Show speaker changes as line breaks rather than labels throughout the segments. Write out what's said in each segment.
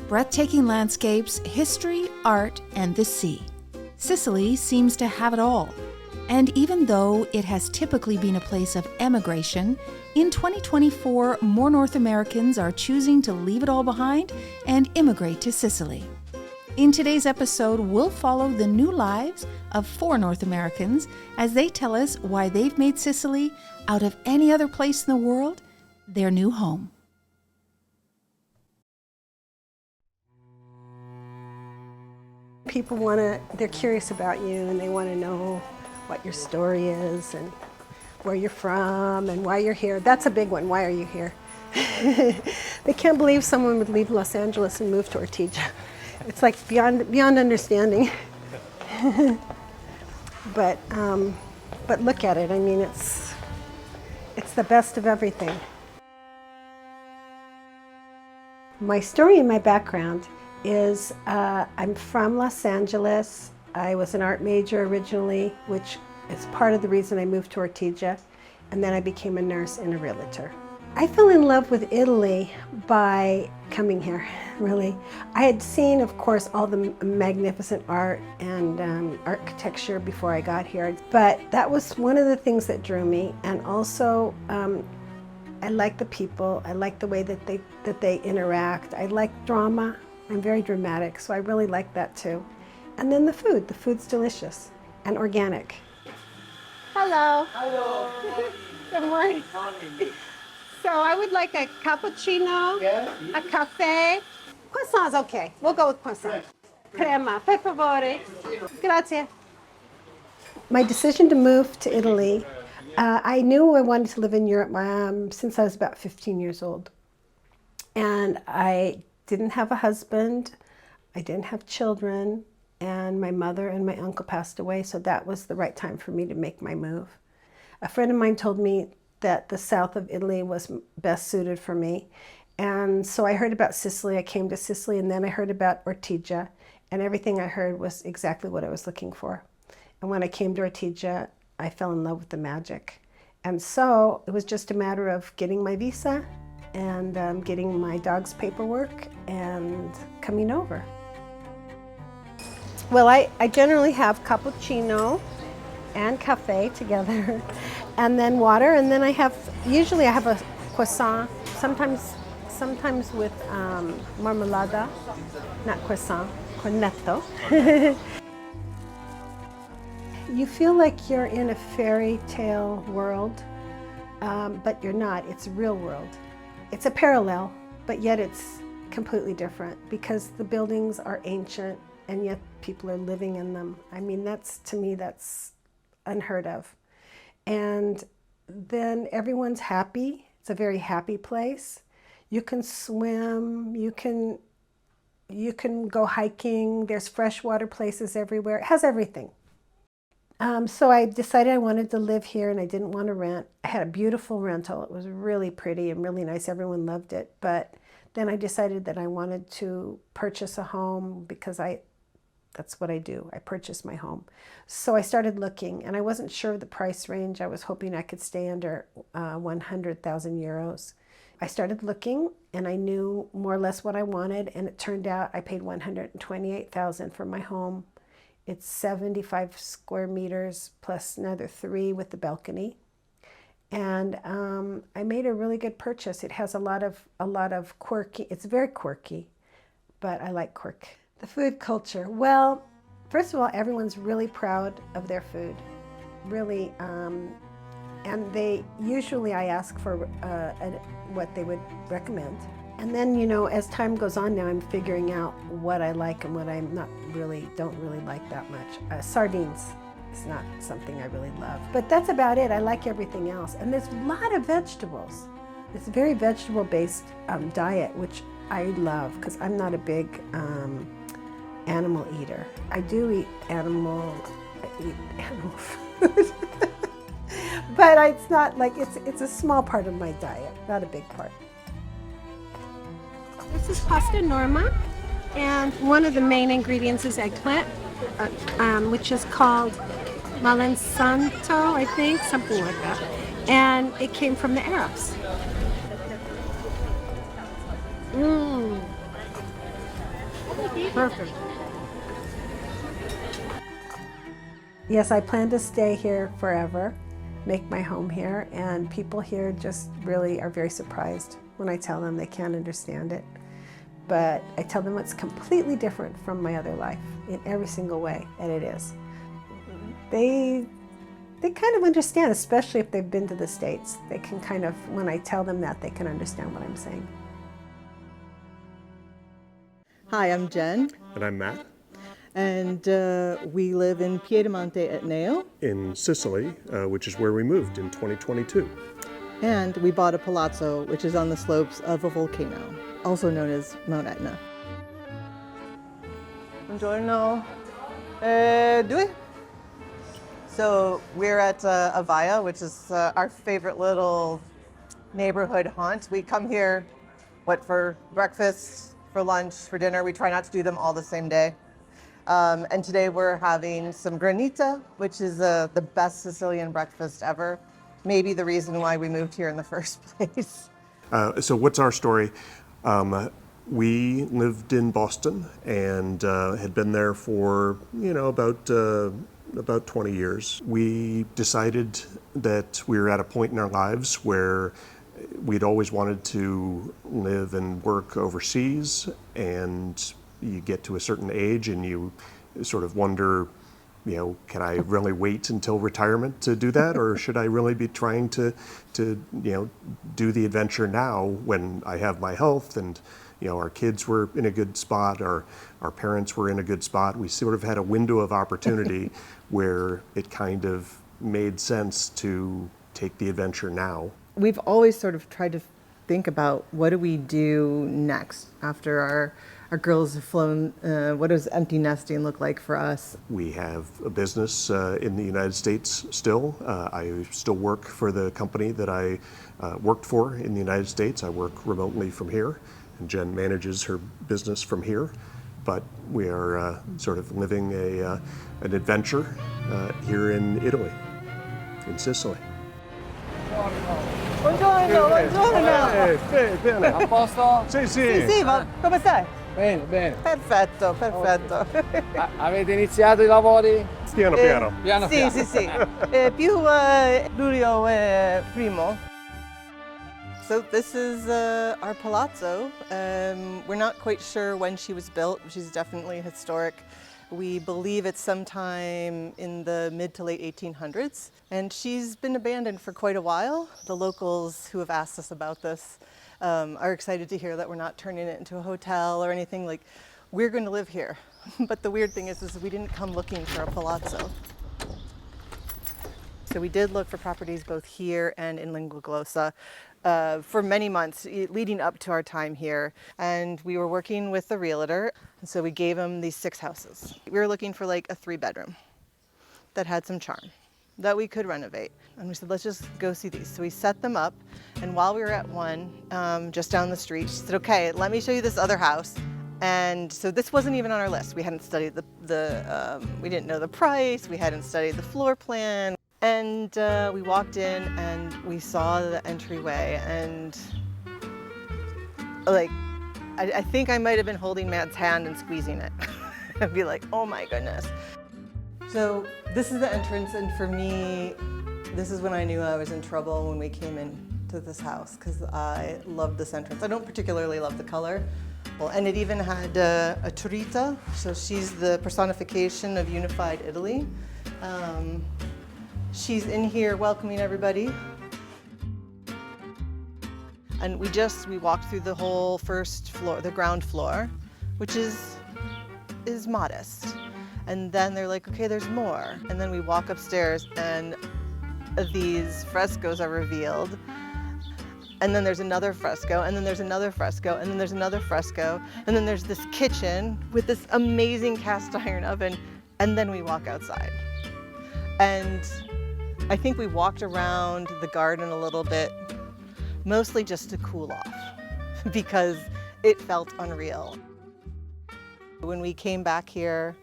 breathtaking landscapes, history, art, and the sea. Sicily seems to have it all. And even though it has typically been a place of emigration, in 2024, more North Americans are choosing to leave it all behind and immigrate to Sicily. In today's episode, we'll follow the new lives of 4 North Americans as they tell us why they've made Sicily, out of any other place in the world, their new home.
People they're curious about you and they want to know what your story is and where you're from and why you're here. That's a big one. Why are you here? They can't believe someone would leave Los Angeles and move to Ortigia. It's like beyond understanding. But look at it. I mean, it's the best of everything. My story and my background is I'm from Los Angeles. I was an art major originally, which is part of the reason I moved to Ortigia, and then I became a nurse and a realtor. I fell in love with Italy by coming here, really. I had seen, of course, all the magnificent art and architecture before I got here, but that was one of the things that drew me, and also I like the people. I like the way that they interact. I like drama. I'm very dramatic, so I really like that too. And then the food. The food's delicious and organic. Hello.
Hello.
Good morning. So I would like a cappuccino, a cafe. Croissant's okay. We'll go with croissant. Crema, per favore. Grazie. My decision to move to Italy, I knew I wanted to live in Europe since I was about 15 years old. And I didn't have a husband, I didn't have children, and my mother and my uncle passed away, so that was the right time for me to make my move. A friend of mine told me that the south of Italy was best suited for me, and so I heard about Sicily. I came to Sicily, and then I heard about Ortigia, and everything I heard was exactly what I was looking for. And when I came to Ortigia, I fell in love with the magic. And so it was just a matter of getting my visa and getting my dog's paperwork and coming over. Well, I generally have cappuccino and cafe together, and then water, and then usually I have a croissant, sometimes with marmalada, not croissant, cornetto. You feel like you're in a fairy tale world, but you're not. It's a real world. It's a parallel, but yet it's completely different because the buildings are ancient and yet people are living in them. I mean, to me, that's unheard of. And then everyone's happy. It's a very happy place. You can swim, you can go hiking. There's freshwater places everywhere. It has everything. So I decided I wanted to live here and I didn't want to rent. I had a beautiful rental. It was really pretty and really nice. Everyone loved it. But then I decided that I wanted to purchase a home because that's what I do. I purchase my home. So I started looking and I wasn't sure of the price range. I was hoping I could stay under 100,000 euros. I started looking and I knew more or less what I wanted, and it turned out I paid 128,000 for my home. It's 75 square meters plus another 3 with the balcony. And I made a really good purchase. It has a lot of quirky, it's very quirky, but I like quirk. The food culture. Well, first of all, everyone's really proud of their food. Really, and I ask for what they would recommend. And then, as time goes on now, I'm figuring out what I like and what I don't really like that much. Sardines is not something I really love. But that's about it. I like everything else. And there's a lot of vegetables. It's a very vegetable-based diet, which I love because I'm not a big animal eater. I do eat animal food. But it's not like, it's a small part of my diet, not a big part. This is pasta norma, and one of the main ingredients is eggplant, which is called malinsanto, I think, something like that. And it came from the Arabs.
Perfect.
Yes, I plan to stay here forever, make my home here, and people here just really are very surprised when I tell them they can't understand it. But I tell them it's completely different from my other life in every single way, and it is. They kind of understand, especially if they've been to the States. They can kind of, when I tell them that, they can understand what I'm saying.
Hi, I'm Jen,
And I'm Matt.
and we live in Mount Etna,
In Sicily, which is where we moved in 2022.
and we bought a palazzo, which is on the slopes of a volcano, also known as Mount Etna. Buongiorno. Due? So we're at Avaya, which is our favorite little neighborhood haunt. We come here, for breakfast, for lunch, for dinner. We try not to do them all the same day. And today we're having some granita, which is the best Sicilian breakfast ever. Maybe the reason why we moved here in the first place.
So what's our story? We lived in Boston and had been there for, about 20 years. We decided that we were at a point in our lives where we'd always wanted to live and work overseas, and you get to a certain age and you sort of wonder, can I really wait until retirement to do that, or should I really be trying to do the adventure now when I have my health and our kids were in a good spot, our parents were in a good spot. We sort of had a window of opportunity where it kind of made sense to take the adventure now.
We've always sort of tried to think about what do we do next after our girls have flown. What does empty nesting look like for us?
We have a business in the United States still. I still work for the company that I worked for in the United States. I work remotely from here, and Jen manages her business from here. But we are sort of living an adventure here in Italy, in Sicily.
Buongiorno, buongiorno.
Bene.
A posto?
Sì,
Sì, ma come stai?
Bene, bene.
Perfetto, perfetto.
Avete iniziato i lavori?
Piano piano.
Piano piano.
Sì. Più luglio primo. So this is our palazzo. We're not quite sure when she was built. She's definitely historic. We believe it's sometime in the mid to late 1800s. And she's been abandoned for quite a while. The locals who have asked us about this are excited to hear that we're not turning it into a hotel or anything. Like, we're going to live here. But the weird thing is we didn't come looking for a palazzo. So we did look for properties both here and in Lingua Glossa for many months leading up to our time here. And we were working with the realtor. And so we gave him these 6 houses. We were looking for like a 3-bedroom that had some charm that we could renovate. And we said, let's just go see these. So we set them up. And while we were at one, just down the street, she said, okay, let me show you this other house. And so this wasn't even on our list. We hadn't studied we didn't know the price. We hadn't studied the floor plan. And we walked in and we saw the entryway, and like, I think I might have been holding Matt's hand and squeezing it. I'd be like, oh my goodness. So this is the entrance, and for me, this is when I knew I was in trouble when we came into this house, because I loved this entrance. I don't particularly love the color. Well, and it even had a turrita, so she's the personification of unified Italy. She's in here welcoming everybody. And we walked through the whole first floor, the ground floor, which is modest. And then they're like, okay, there's more. And then we walk upstairs and these frescoes are revealed. And then there's another fresco, and then there's another fresco, and then there's another fresco. And then there's this kitchen with this amazing cast iron oven. And then we walk outside. And I think we walked around the garden a little bit, mostly just to cool off, because it felt unreal. When we came back here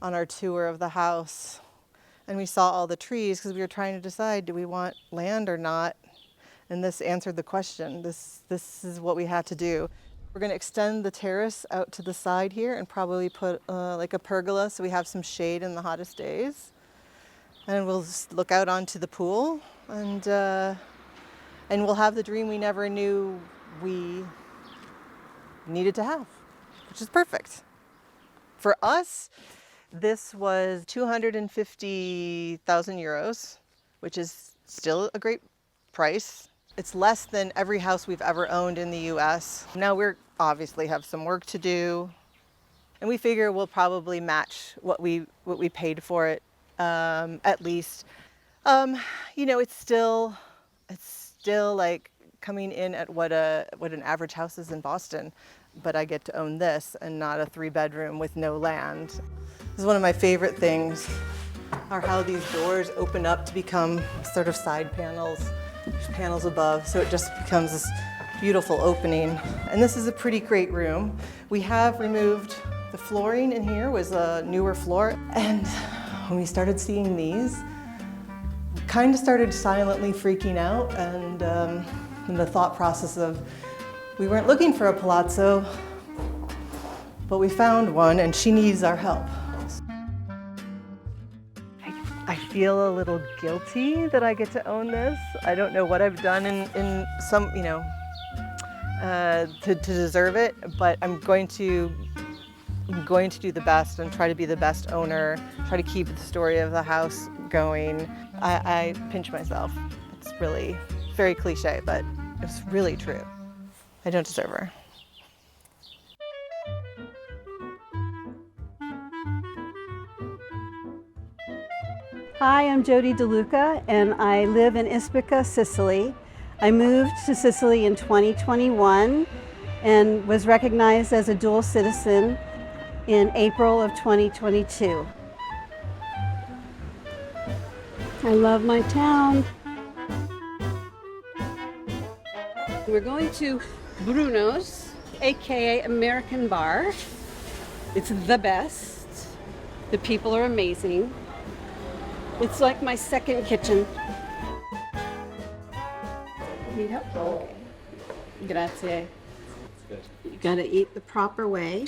on our tour of the house, and we saw all the trees, because we were trying to decide, do we want land or not? And this answered the question. This is what we had to do. We're going to extend the terrace out to the side here and probably put like a pergola so we have some shade in the hottest days. And we'll just look out onto the pool and we'll have the dream we never knew we needed to have, which is perfect. For us, this was 250,000 euros, which is still a great price. It's less than every house we've ever owned in the US. Now we're obviously have some work to do, and we figure we'll probably match what we paid for it, at least. You know, it's still like coming in at what an average house is in Boston, but I get to own this and not a 3-bedroom with no land. This is one of my favorite things, are how these doors open up to become sort of side panels. There's panels above, so it just becomes this beautiful opening. And this is a pretty great room. We have removed the flooring in here, was a newer floor. And when we started seeing these, we kind of started silently freaking out, and in the thought process of, we weren't looking for a palazzo, but we found one and she needs our help. I feel a little guilty that I get to own this. I don't know what I've done in some, you know, to deserve it, but I'm going to do the best and try to be the best owner, try to keep the story of the house going. I pinch myself. It's really very cliche, but it's really true. I don't deserve her.
Hi, I'm Jody DeLuca, and I live in Ispica, Sicily. I moved to Sicily in 2021 and was recognized as a dual citizen in April of 2022. I love my town. We're going to Bruno's, aka American Bar. It's the best. The people are amazing. It's like my second kitchen. Need help? Okay. Grazie. You gotta eat the proper way.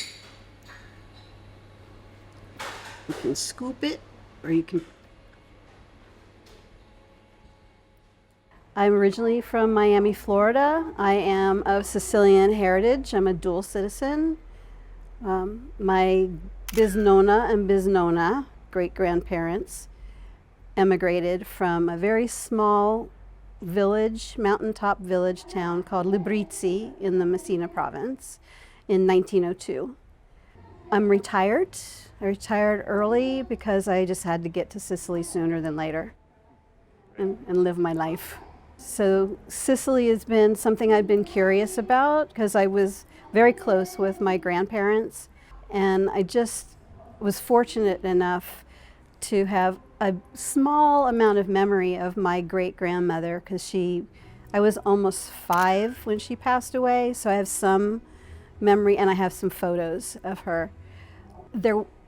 You can scoop it, or you can... I'm originally from Miami, Florida. I am of Sicilian heritage. I'm a dual citizen. My bisnonna and bisnonna, great-grandparents, emigrated from a very small village, mountaintop village town called Librizzi in the Messina province in 1902. I'm retired. I retired early because I just had to get to Sicily sooner than later and live my life. So Sicily has been something I've been curious about because I was very close with my grandparents, and I just was fortunate enough to have a small amount of memory of my great-grandmother, because I was almost 5 when she passed away, so I have some memory and I have some photos of her.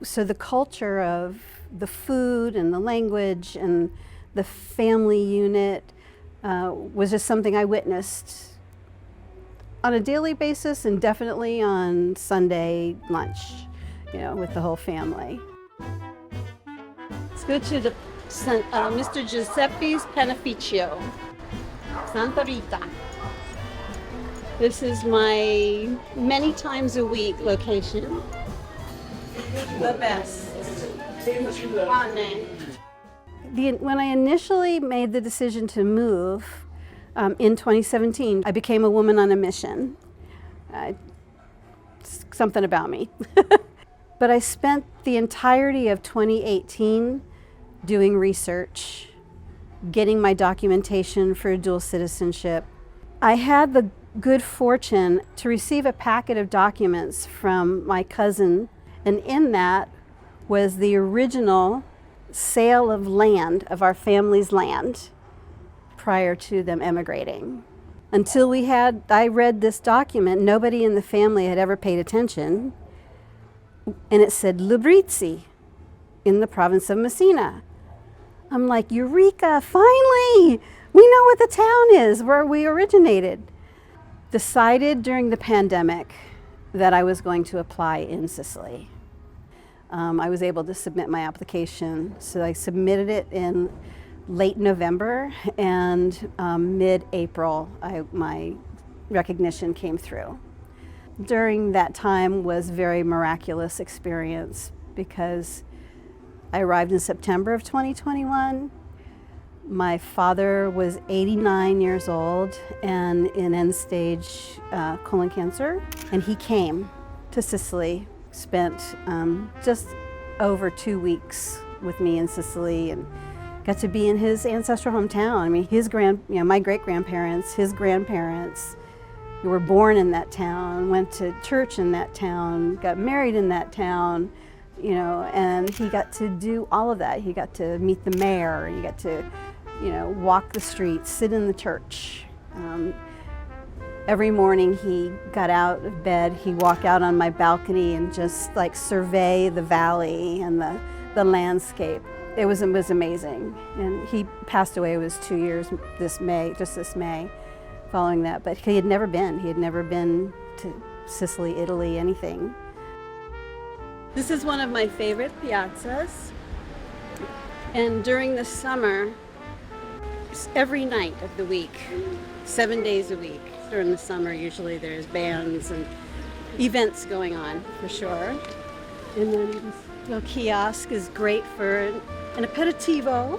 So the culture of the food and the language and the family unit was just something I witnessed on a daily basis, and definitely on Sunday lunch, you know, with the whole family. Let's go to the Mr. Giuseppe's Panificio, Santa Rita. This is my many times a week location. The best. When I initially made the decision to move in 2017, I became a woman on a mission. Something about me. But I spent the entirety of 2018 doing research, getting my documentation for dual citizenship. I had the good fortune to receive a packet of documents from my cousin, and in that was the original sale of land, of our family's land, prior to them emigrating. Until I read this document, nobody in the family had ever paid attention, and it said Librizzi in the province of Messina. I'm like, Eureka, finally! We know what the town is, where we originated. Decided during the pandemic that I was going to apply in Sicily. I was able to submit my application, so I submitted it in late November, and mid-April my recognition came through. During that time was a very miraculous experience because I arrived in September of 2021. My father was 89 years old and in end-stage colon cancer, and he came to Sicily, spent just over 2 weeks with me in Sicily, and got to be in his ancestral hometown. I mean, my great-grandparents, his grandparents, who were born in that town, went to church in that town, got married in that town, and he got to do all of that. He got to meet the mayor, he got to, walk the streets, sit in the church. Every morning he got out of bed, he'd walk out on my balcony and just like survey the valley and the landscape. It was amazing. And he passed away, it was 2 years this May, following that. But he had never been to Sicily, Italy, anything. This is one of my favorite piazzas. And during the summer, every night of the week, 7 days a week, during the summer, usually there's bands and events going on for sure. And then this little kiosk is great for an aperitivo.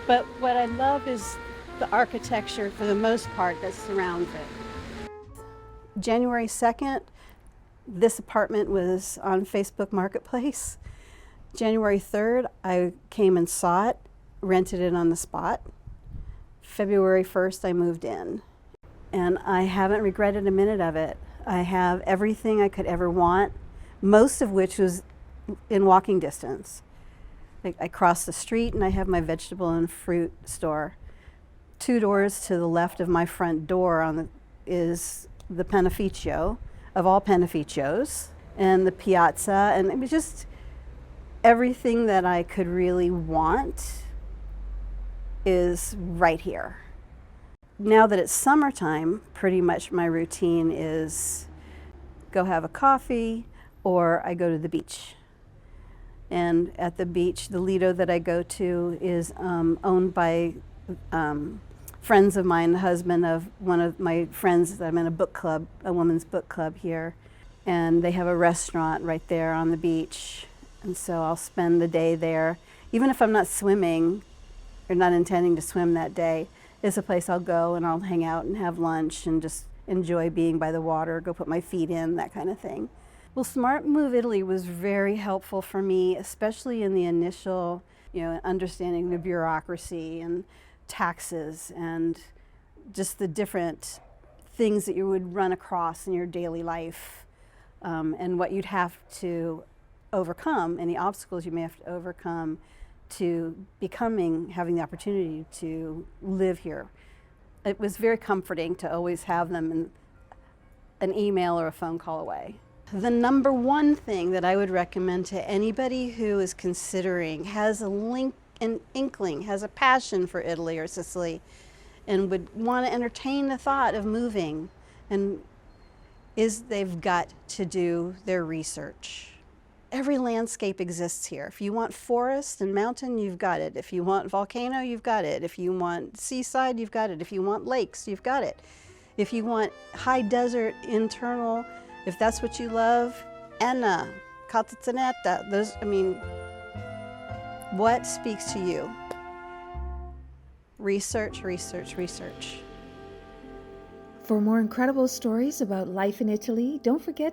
But what I love is the architecture, for the most part, that surrounds it. January 2nd, this apartment was on Facebook Marketplace. January 3rd, I came and saw it, rented it on the spot. February 1st, I moved in. And I haven't regretted a minute of it. I have everything I could ever want, most of which was in walking distance. I cross the street and I have my vegetable and fruit store. 2 doors to the left of my front door is the Panificio, of all Panificios, and the piazza, and it was just everything that I could really want is right here. Now that it's summertime, pretty much my routine is go have a coffee or I go to the beach. And at the beach, the Lido that I go to is owned by friends of mine, the husband of one of my friends. I'm in a book club, a women's book club here. And they have a restaurant right there on the beach. And so I'll spend the day there. Even if I'm not swimming or not intending to swim that day, it's a place I'll go and I'll hang out and have lunch and just enjoy being by the water, go put my feet in, that kind of thing. Well, Smart Move Italy was very helpful for me, especially in the initial, understanding the bureaucracy and taxes and just the different things that you would run across in your daily life, and what you'd have to overcome, any obstacles you may have to overcome to having the opportunity to live here. It was very comforting to always have them in an email or a phone call away. The number one thing that I would recommend to anybody who is considering, has an inkling, has a passion for Italy or Sicily, and would want to entertain the thought of moving, is they've got to do their research. Every landscape exists here. If you want forest and mountain, you've got it. If you want volcano, you've got it. If you want seaside, you've got it. If you want lakes, you've got it. If you want high desert, internal, if that's what you love, Etna, Catizzanetta, what speaks to you? Research, research, research.
For more incredible stories about life in Italy, don't forget